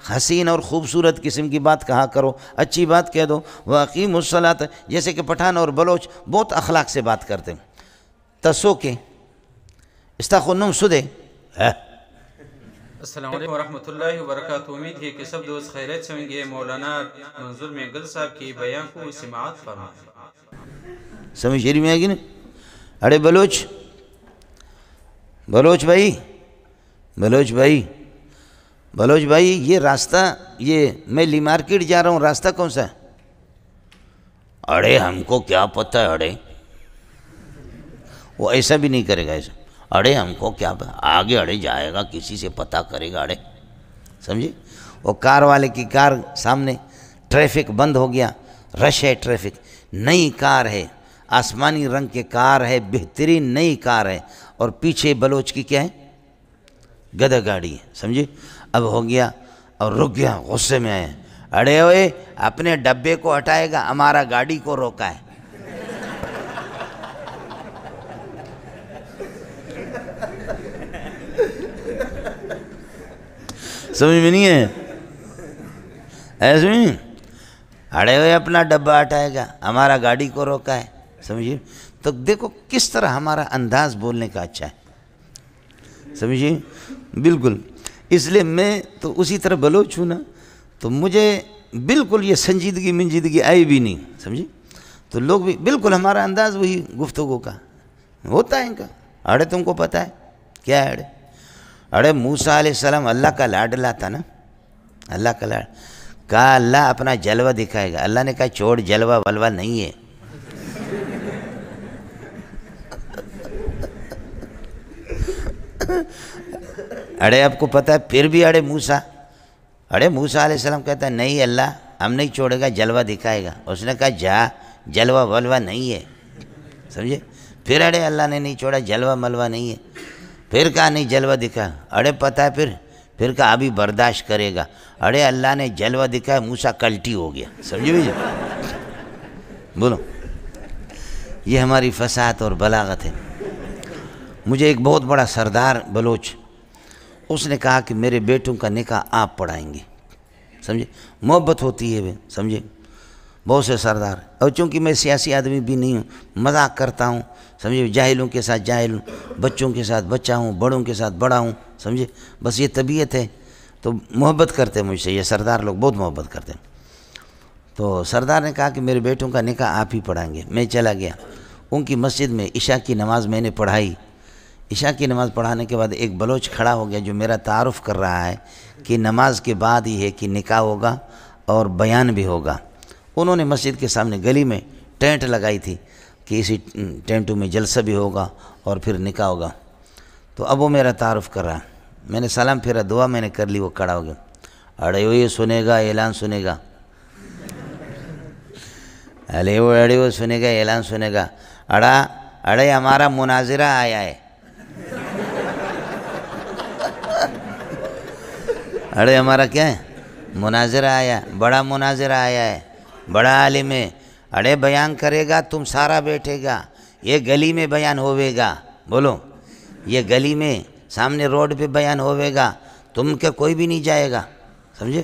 حسین اور خوبصورت قسم کی بات کہا کرو، اچھی بات کہہ دو۔ وَأَقِیمُوا الصَّلَاةَ، جیسے کہ پٹھان اور بلوچ بہت اخلاق سے بات کرتے ہیں۔ تسو کے استخنم سدے۔ السلام علیکم ورحمۃ اللہ وبرکاتہ۔ امید ہے کہ سب دوست خیریت سے ہوں گے۔ مولانا منظور محنگل صاحب کی بیان کو سماعت فرمائیں۔ سمجھ شریف میں آئے گی نا؟ اڑے بلوچ بھائی، بلوچ بھائی، یہ راستہ، یہ میں لی مارکیٹ جا رہا ہوں، راستہ کون سا ہے؟ اڑے ہم کو کیا پتہ ہے، اڑے وہ ایسا بھی نہیں کرے گا، ایسا اڑے ہم کو کیا آگے اڑے جائے گا، کسی سے پتہ کرے گا، اڑے سمجھے؟ وہ کار والے کی کار سامنے، ٹریفک بند ہو گیا، رش ہے، ٹریفک، نئی کار ہے، آسمانی رنگ کے کار ہے، بہترین نئی کار ہے، اور پیچھے بلوچ کی کیا ہے؟ گدھا گاڑی ہے، سمجھے؟ اب ہو گیا اور رک گیا، غصے میں آیا، اڑے ہوئے اپنے ڈبے کو ہٹائے گا، ہمارا گاڑی کو روکا ہے۔ سمجھ میں نہیں ہے؟ ایسے میں اڑے ہوئے اپنا ڈبہ ہٹائے گا، ہمارا گاڑی کو روکا ہے، سمجھیے؟ تو دیکھو کس طرح ہمارا انداز بولنے کا اچھا ہے، سمجھیے؟ بالکل، اس لیے میں تو اسی طرح بلوچ ہوں نا، تو مجھے بالکل یہ سنجیدگی آئی بھی نہیں، سمجھے؟ تو لوگ بھی بالکل ہمارا انداز وہی گفتگو کا ہوتا ہے ان کا۔ اڑے تم کو پتہ ہے کیا ہے؟ اڑے موسیٰ علیہ السلام اللہ کا لاڈلا تھا نا، اللہ کا لاڈ، کہا اللہ اپنا جلوہ دکھائے گا، اللہ نے کہا چھوڑ، جلوہ ولوہ نہیں ہے۔ اڑے آپ کو پتہ ہے پھر بھی اڑے موسیٰ علیہ السلام کہتا ہے نہیں اللہ ہم نہیں چھوڑے گا، جلوہ دکھائے گا۔ اس نے کہا جا، جلوہ ولوہ نہیں ہے، سمجھے؟ پھر اڑے اللہ نے نہیں چھوڑا، جلوہ ملوہ نہیں ہے، پھر کہا نہیں جلوہ دکھا، اڑے پتہ ہے پھر کہا ابھی برداشت کرے گا، اڑے اللہ نے جلوہ دکھایا، موسیٰ کلٹی ہو گیا، سمجھے بھی؟ بولو، یہ ہماری فصاحت اور بلاغت ہے۔ مجھے ایک بہت بڑا سردار بلوچ، اس نے کہا کہ میرے بیٹوں کا نکاح آپ پڑھائیں گے، سمجھے؟ محبت ہوتی ہے، سمجھے؟ بہت سے سردار، اور چونکہ میں سیاسی آدمی بھی نہیں ہوں، مذاق کرتا ہوں، سمجھے؟ جاہلوں کے ساتھ جاہل ہوں، بچوں کے ساتھ بچہ ہوں، بڑوں کے ساتھ بڑا ہوں، سمجھے؟ بس یہ طبیعت ہے، تو محبت کرتے ہیں مجھ سے، یہ سردار لوگ بہت محبت کرتے ہیں۔ تو سردار نے کہا کہ میرے بیٹوں کا نکاح آپ ہی پڑھائیں گے۔ میں چلا گیا ان کی مسجد میں، عشاء کی نماز میں نے پڑھائی۔ عشاء کی نماز پڑھانے کے بعد ایک بلوچ کھڑا ہو گیا جو میرا تعارف کر رہا ہے کہ نماز کے بعد ہی ہے کہ نکاح ہوگا اور بیان بھی ہوگا۔ انہوں نے مسجد کے سامنے گلی میں ٹینٹ لگائی تھی کہ اسی ٹینٹوں میں جلسہ بھی ہوگا اور پھر نکاح ہوگا۔ تو اب وہ میرا تعارف کر رہا، میں نے سلام پھیرا، دعا میں نے کر لی، وہ کھڑا ہو گیا، اڑے وہ یہ سنے گا اعلان سنے گا، اڑے وہ سنے گا اعلان سنے گا، اڑے ہمارا مناظرہ آیا ہے، اڑے ہمارا کیا ہے؟ مناظرہ آیا، بڑا مناظرہ آیا ہے، بڑا عالم ہے، اڑے بیان کرے گا، تم سارا بیٹھے گا، یہ گلی میں بیان ہوئے گا، بولو، یہ گلی میں سامنے روڈ پہ بیان ہوئے گا، تم کے کوئی بھی نہیں جائے گا، سمجھے؟